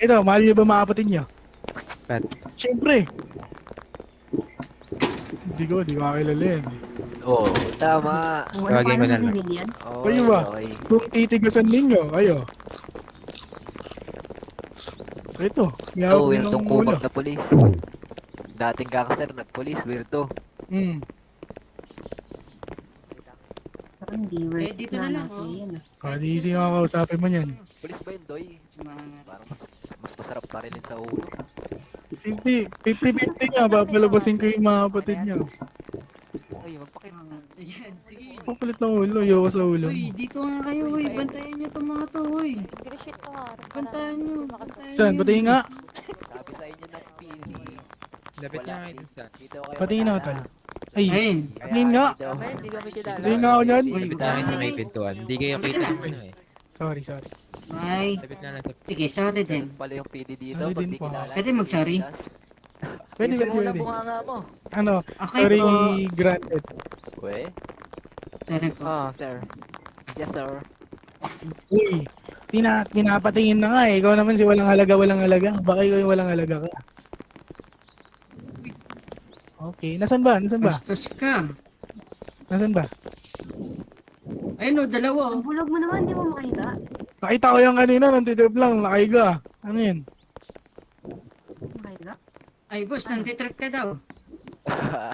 Ito, mahal niyo ba mga kapatid niyo? Ba't? Siyempre. Hindi ko kakilala yan eh. Oo, tama. Wala Tawagin pa ko na na lang. civilian. Kayo Okay, ba? okay. Kung titigasan ninyo, kayo. Ito, yawag Oh, din weirdo ng kumag ulo. na polis. Dating gangster, nag-polis, weirdo. Hmm. Parang hindi worth Eh, dito na lang, natin oh. yan, ah. Easy nga kausapin mo niyan. Polis ba yun, Doy? Mga- Parang mas masarap pa rin sa ulo. Simple, 50-50 nga, papalabasin ko yung mga kapatid niya. Ay, magpakit. Ayan, sige. Papalit ng ulo, ayoko sa ulo. Uy, dito nga kayo, uy. Bantayan nyo itong mga to, uy. Bantayan nyo. Bantayan Saan? nyo. Pati nga. Sabi sa inyo ng pili. Lapit niya nga ito sa. Dito kayo Pati nga, matala. tal. Ay, Ayun. Tingin nga. Hindi kami kilala. Tingin nga ako dyan. Uy, Lapit namin sa may pintuan. Hindi kayo kita ng ano eh. sorry. Ay. Lapit na lang sa... Sige, sorry din. Ganun pala yung PD dito. Sorry pag din di po. kilala. Pwede mag-sorry? Pwede. Bunganga mo. Ano, Okay sorry po. granted. We? Sorry po. Oh, sir. Yes, sir. Uy, pinapatingin na nga eh. Ikaw naman si walang halaga. Baka ikaw yung walang halaga ka. Okay, nasan ba? Bastos ka. Nasan ba? Ayun o, dalawa. Ang bulog mo naman, di mo makita. Nakita ko yung kanina, nantitrip lang, nakaiga. Ano yun? Makita? Ay, boss, nantitrip ka daw.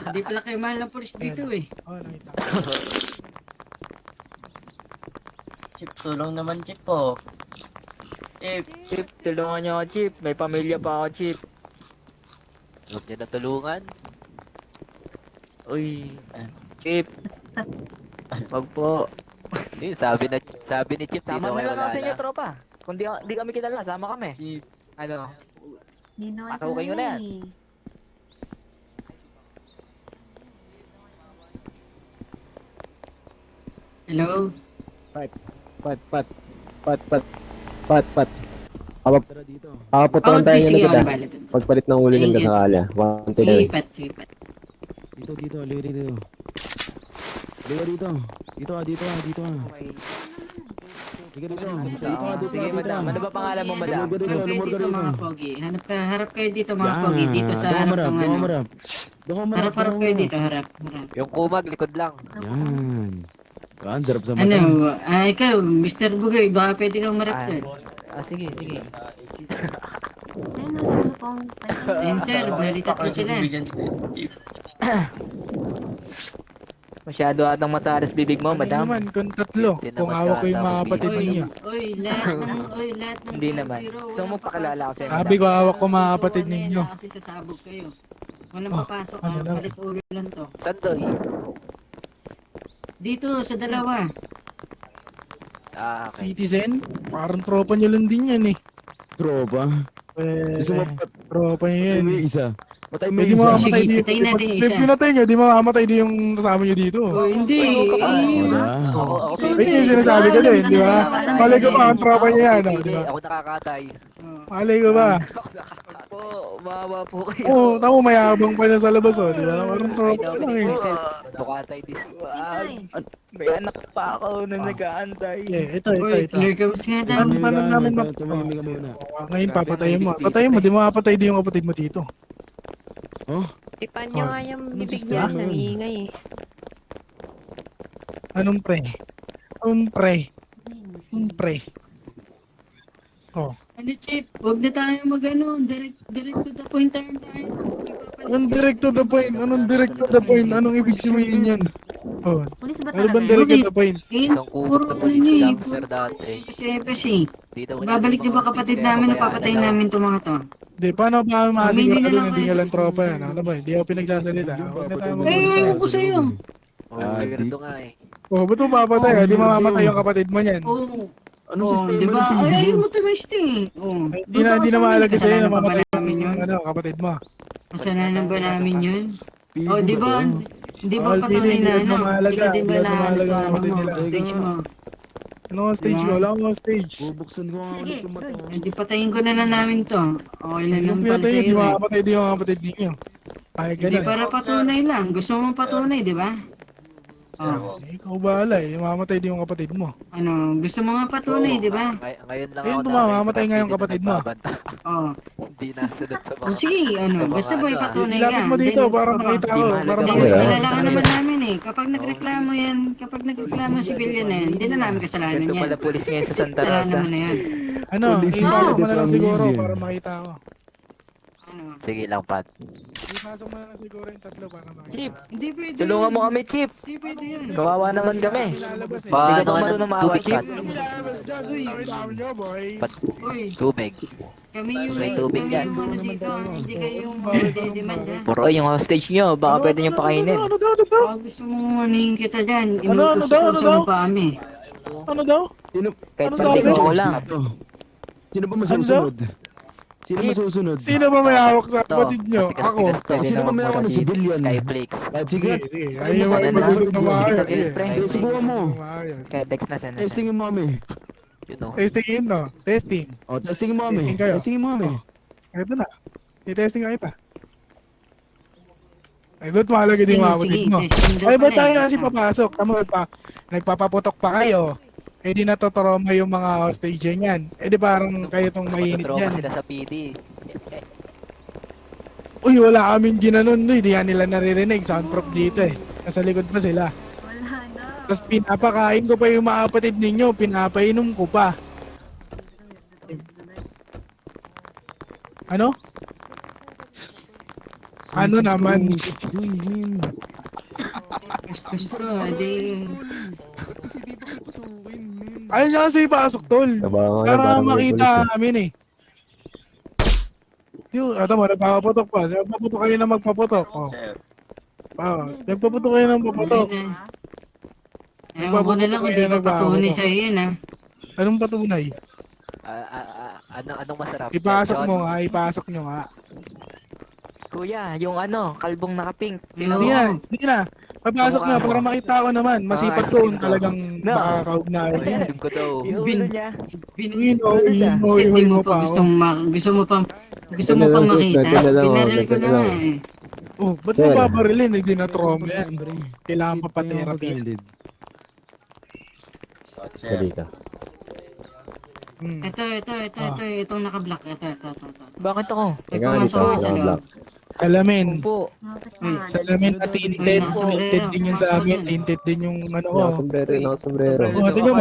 Hindi pala kayo mahal ng polis dito eh. Oh, nakita. Chip, tulong naman Chip po. Chip, tulungan niyo ako Chip. May pamilya pa ako Chip. Huwag niyo na tulungan. Uy, Chip. Wag po. Yun, sabi ni Chip, Sama dito na kayo lang ako sa inyo, wala. tropa. Kung di kami kilala, sama kami. Chip. Ano? Di na Patawag kayo na yan. eh. Hello? Pat. Putukan Oh, tayo sige, na kita. ang bala dun. Pagpalit ng ulo ng Thank you. kasakala. One Sige, day. Pat, sige, Pat. Dito. Dito. Dito ka. Sige, madam. Ano ba pangalan mo, madam? Lumurga Harap kayo lumurga dito rito. mga pogi. Harap kayo dito mga pogi. Dito sa harap ng ano. Harap kayo dito, harap. Yung kumag, likod lang. Yan. Yan, sarap sa mata. Ano, ikaw, Mr. Bugoy, baka pwede kang marap doon. Sige. Ayun, nasa pong... Ayun sir, nalitat ko sila. Masyado atang matalas bibig mo, Ano madam. naman, kung tatlo, Hindi kung naman hawak ko yung mga tatapos kapatid dito. ninyo. Lahat ng Hindi naman. 5-0, Gusto mo walang pakilala papasok ko sa'yo, sa- Sabi ko, hawak ko mga Dito, kapatid ano yan, ninyo. Kasi sasabog kayo. Walang Oh, papasok, ano daw? palit ulo lang to. Saan, Doy? Dito, sa dalawa. Ah, okay. Citizen, parang tropa nyo lang din yan eh. Tropa. Gusto mo Tropa nyo yan may eh. isa. Patay mo Pwede isa. mamamatay Sige, din patayin natin yung isa. pinatay nyo, di mamamatay din yung kasama nyo dito. Oh, hindi. Wala. Ako, Ayun yung sinasabi ko din, di ba? Malay ko pa ang tropa niya yan, oh, di ba? Ako nakakatay. Malay ko ba? Po, bawa po kayo. Oo, tamo mayabang pa na sa labas, oh, di ba? Parang I tropa know lang eh. myself. Nakatay this. May anak pa ako na nag-aantay. Ito. Uy, clear comes nga daw. Paano namin Tumahimik ka muna. ngayon papatayin mo. Patayin mo, di makapatay din yung kapatid mo dito. Ipan niyo Oh. nga yung Ano bibig gusto niya, mo? nangiingay eh. Anong pre? Pre. Oh. Ano, Chip? Huwag na tayo mag-ano. Direct to the point tayo. Anong direct to the point? Anong ibig sabihin yan? Oh. Pulis ba Ano talaga bang yan? direct to the point? Isang kumag na polis gangster dati. Kasi. Dito Babalik di ba kapatid namin na papatayin namin itong mga to? Di, paano pa Hindi makasigurado na lang na hindi kayo. nyo lang tropa yan? Ano ba? Hindi ako pinagsasalita. Huwag na tayo Eh, mag- ayaw ko sa'yo. Oh, weirdo nga eh. Oh, ba't mo papatay? Di mamamatay yung kapatid mo niyan. Oo. Anong Oh, sistema di ba? ng Ay, PDO? ayaw mo tumaste eh. Oh. Hindi na mahalaga sa'yo na mamatay namin yun. yung kapatid mo. Kasalanan ba namin yun? PDO Oh, di ba? to? Di ba All patunay hindi na na ano? mahalaga, Di ka di ba hindi na na ano mahalaga sa ang ano kapatid mo? nila. Stage mo. Ano ang stage mo? Wala akong stage. Bubuksan ko nga Sige, ulit yung mata. Doy. Hindi patayin ko na lang namin to. Okay lang Yung naman para pinatay nyo, di sa'yo eh. makapatay din yung kapatid ninyo. Ay, Hindi ganun. para patunay lang. Gusto mo patunay, di ba? Oh, Ikaw bahala eh. Mamatay din yung kapatid mo. ano, gusto mo nga patunay, di ba? Ngayon lang Ayun, ako mamatay nga yung nakita ng kapatid mo. nagbabanta. Oh. Hindi nasunod sa O mga... sige, ano, Sa mga gusto mo ano, ipatunay ka. Ilapit mo dito Then, para papa- makita ko. Di Para mahalaga Then, mo makita yan. ko. kilala ka naman namin eh. Kapag nagreklamo yan, kapag nagreklamo si civilian na yan, hindi na namin kasalanan Ganito yan. pala pulis ngayon sa Santa Kasalanan Rosa. mo na yan. Ano, Police ipasok mo na lang Department siguro yun. para makita ko. Ano? Sige lang, Pat. Ipasok mo na lang siguro yung tatlo para makita Chip, ko. Hindi pwede tulungan yan. mo kami, Chip. Hindi pwede yan. Kawawa naman kami. Nilalabas eh. Ba, Hindi ka ano ba ka marunong ng maawa, tubig, Chip? Pat? Nilalabas dyan. Dami-dami nyo, boy. Uy, Tubig. kami yung May tubig kami yan. yung ano dito, hindi kayo yung Bakit, demand ha. Puro yung hostage nyo, baka pwede nyo pakainin. Ano daw? Ano daw? Baka gusto mo maning kita dyan, Ano daw? inutusan mo pa kami. Ano daw? Sino, Kahit Ano pati sabi? ko lang. Ito. Sino ba masusunod? Sino masusunod? Sino ba may hawak sa kapatid nyo? Ako. Sino ba may ako ng civilian? Skyflakes. Kahit Sige, sige. sige. Ayaw mo Ano na? mag-usap na maayos. Kita kills, Sige. pre. Eh, subukan mo. Maayos. Skyflex na sana. Testingin mo kami. You know. Testingin, no? Testing. O, testingin mo kami. Testing kayo. Testingin mo kami. Ito na. I-testing ka kita. Ay, doon mahalaga din yung mga kapatid mo. Ay, ba't tayo kasi papasok? Tama, nagpapaputok pa kayo. Eh di natotroma yung mga hostage niyan. Eh di parang kayo tong mainit Matatroma yan. sila sa PD. Uy, wala kaming ginanon doy. Di yan nila naririnig. Soundproof dito eh. Nasa likod pa sila. Wala daw. Tapos pinapakain ko pa yung mga kapatid ninyo. Pinapainom ko pa. Ano? Ano naman? Gusto, edi... Ayaw niya kasi ipasok, tol. Para makita namin eh. Yung, ito mo, nagpapaputok pa. Nagpaputok kayo na magpaputok. Oh. Nagpaputok kayo ng paputok. Ewan ko na lang kung di pa patunay sa'yo yan ha. Anong patunay? Anong masarap? Ipasok John? mo nga, ipasok nyo nga. Kuya, yung ano, kalbong nakapink. Hindi na. Papasok nga para makita ko naman. Masipag ko kung talagang No. makakaugnayan niya. Alam ko daw. Yung Bin- ulo niya. Ino, Hindi mo mo pa pa gusto ako. gusto mo pang makita. Pinaril ko na nga eh. Oh, ba't mo babarilin? Hindi na trauma yan. Kailangan pa pa-therapy. Itong naka-block. Ito. Bakit ako? May pumasok ako sa loob. Salamin. Po. Salamin na tinted. Tinted din yun sa amin. Tinted din yung ano ko. sombrero. Oh, tingnan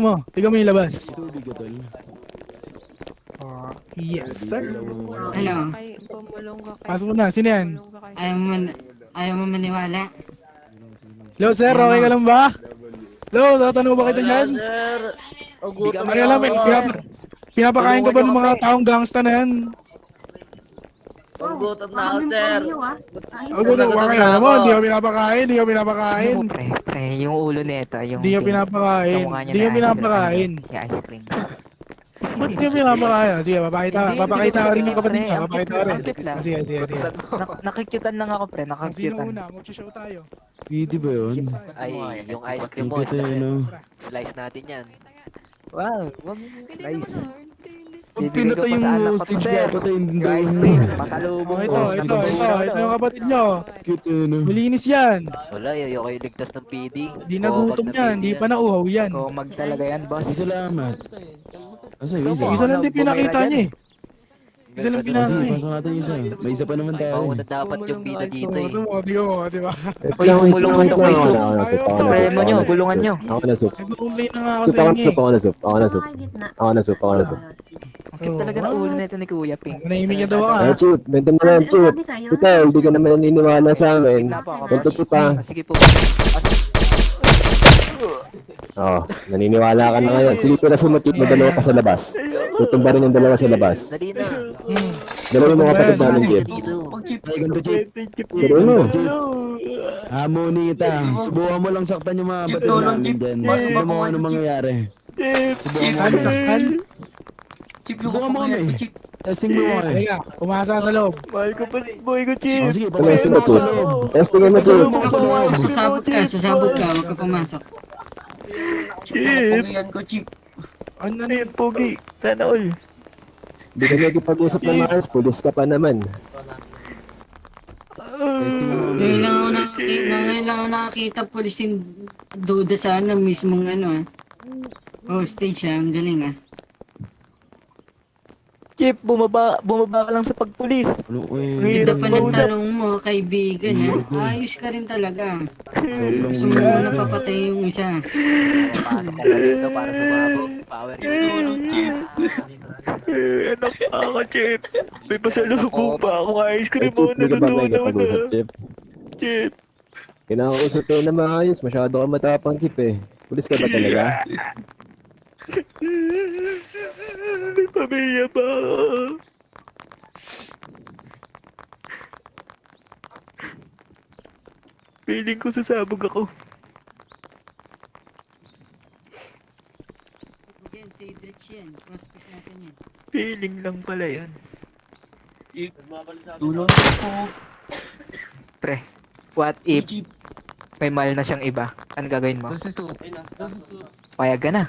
mo. Tingnan mo yung labas. Tubig ka, tol. Oh, yes, sir. Ano? Pasok mo na. Sino yan? Ayaw mo maniwala? Hello, sir. Okay ka lang ba? Hello, tatanong ba kita dyan? Hindi ka Ay, alam, pinapakain ka ba ng mga taong gangsta na yan? Gutom na ako, sir. Huwag mo ito, kaya mo, hindi ka pinapakain, hindi ka pinapakain. Ano mo, pre, yung ulo nito, yung... Hindi ka pinapakain, kamukha niya hindi ka na pinapakain. Yung ice cream. Ba't hindi ka pinapakain? Sige, papakita ka rin yung kapatid niya, Pre, papakita ka rin. ang cute lang. Sige. Nakikyutan lang ako, pre, Sino nakakyutan. una? Mag-show tayo. Pwede ba yun? Ay, yung ice cream mo. Ito yun, no? Slice natin yan. Wow, wag mo slice. Pag Bibigay ko pinatay pa yung sa anak ko to, hostage sir. niya, patayin din Yung daw. ice cream, pasalubong Oh, ko. ito yung kapatid nyo. Cute yun, no? Malinis yan. Wala, yung kayo ligtas ng PD. Hindi nagutom yan, hindi pa nauhaw yan. Komag talaga yan, boss. Salamat. Asa Gusto yung mo? isa? Isa lang din pinakita niya eh. Isa lang pinasa Sige, niya eh. pasok natin yung isa. May isa pa naman Ay, tayo. mauna dapat yung bida dito eh. Tingnan mo, di ba? Uy, bulungan to kay Soup. Ayaw, Supremo nyo, bulungan nyo. nag-complain na nga ako sa inyo eh. Cute talaga na ulo nito ni Kuya Pink. Manahimik niya daw ako ah. Chut, benta mo na yan, Chut. Ikaw, hindi ka naman naniniwala sa amin. Tignan po ako, Ganito boss. kita. Sige po. Oh, naniniwala ka na ngayon. Sige, pero sumatit mo dalawa ka sa labas. Tutumba rin yung dalawa sa labas. Dali na. Dalawa yung mga kapatid namin, Jeff. Dito. Ay, ganito, Chip. Pero ano? Hamoni kita. Subukan mo lang saktan yung mga kapatid namin dyan. Tignan mo ano mangyayari. Subukan mo Ano kami. takkan? Subukan mo kami. Testing mo kami. Halika, pumasa sa loob. Oh, sige, Testing papasok mo, mo sa Chut. loob. Testing mo, Chut. Huwag ka pumasok, sasabog ka, huwag ka pumasok. Ano na yun? Pogi, sana all. Hindi ka nagkipag-usap ng maayos. Pulis ka pa naman. Testing mo kami. Ngayon lang ako Ngayon lang ako nakakita police yung duda sa ano, mismong ano hostage ang galing Chip, bumaba ka lang sa pagpulis. Ano eh? Ganda pa ng Kausap. tanong mo, kaibigan Ayos ka rin talaga. Gusto mo Sobrang na papatay yung isa. Pasok ka na dito para sumabog. Power Anak ako, Chip. May pasalubong pa ako. Ice cream Chip, mo di ka ba may natutunaw na. kapag-usap, Chip? Chip. Kinakausap ko na maayos. Masyado ka matapang, Chip eh. Pulis ka ba talaga? May pamilya pa ako. Feeling ko sasabog ako. Again, si Dritch yan. Prospect natin yan. Feeling lang pala yan. Tulong po. Pre, what if may mahal na siyang iba? Ano gagawin mo? Payag ka na.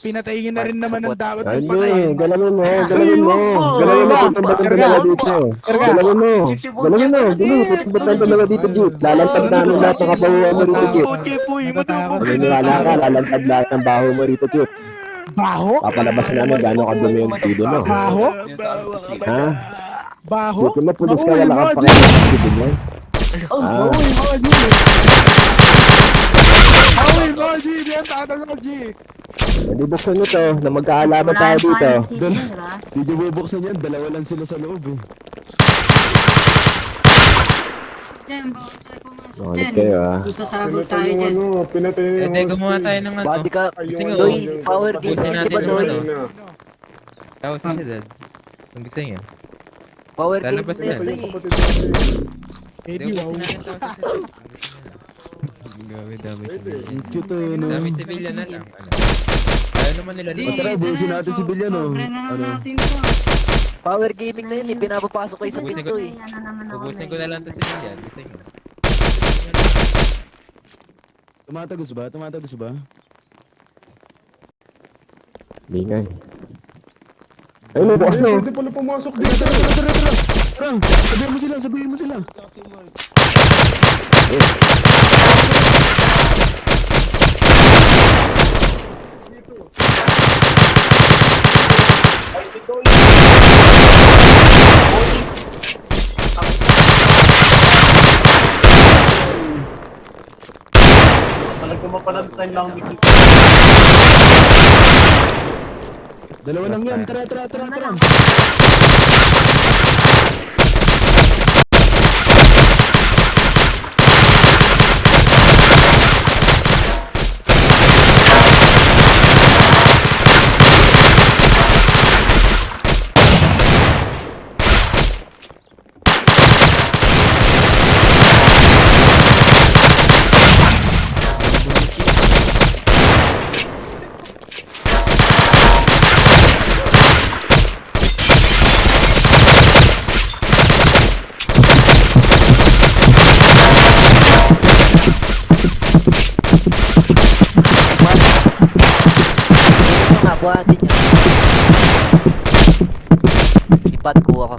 Pinatayin na rin naman ng dapat Ay, ng patayin. galawin mo. Galawin mo. Galawin mo. Tutong batang dalawa dito. Galawin mo. Galawin mo. Tutong batang dalawa dito, Jeep. Lalantad namin lahat ng kapahuwa mo rito, Jeep. Chip, uy, Natatakot. Maniniwala ka, lalantad lahat ng baho mo rito, Jeep. Baho? Papalabas namin gano'ng kadumi yung tudo mo. Baho? Ha? Baho? Buti mo, pulis ka, Baho, wala kang Roger. pakialam sa civilian. Ah, Bawi mo, G! Bawi mo, G! Di ang tatang mo, G! hindi buksan nyo to, na magkaalaman tayo dito. Hindi nyo bubuksan yan, dalawa lang sila sa loob eh. Diyan, bawal tayo pumasok Ulit dyan. kayo, ah. Susasabog tayo dyan. Hindi, gumawa tayo ng ano. Body ka. Sige, Doy, power Ubusin game. Di natin ba, yung Doy? ano. Tapos siya, Dad. Ang gusto niya. Power game. Lalabas na yan, yan. Doy. Eddie, wow. Ubusin natin tapos siya. Dami civilian. Ang cute eh, no? Dami civilian na lang. Ano? Kaya naman nila Di, naman. tara, busin natin si Bilyan, oh. Sobre na lang Ano? natin to. Power gaming na yun. Pinapapasok kayo sa Ubusin pinto ko. eh. Ubusin ko na lang to civilian. Gusto niyo. Tumatagos ba? Tumatagos ba? Hindi nga eh. Ay, may bukas na. oh. Tara! Sabihin mo sila, sabihin mo sila. Dalawa lang yan, tara, tara, tara, tara. Ito nga, buhatin nyo. Ipat ko ako.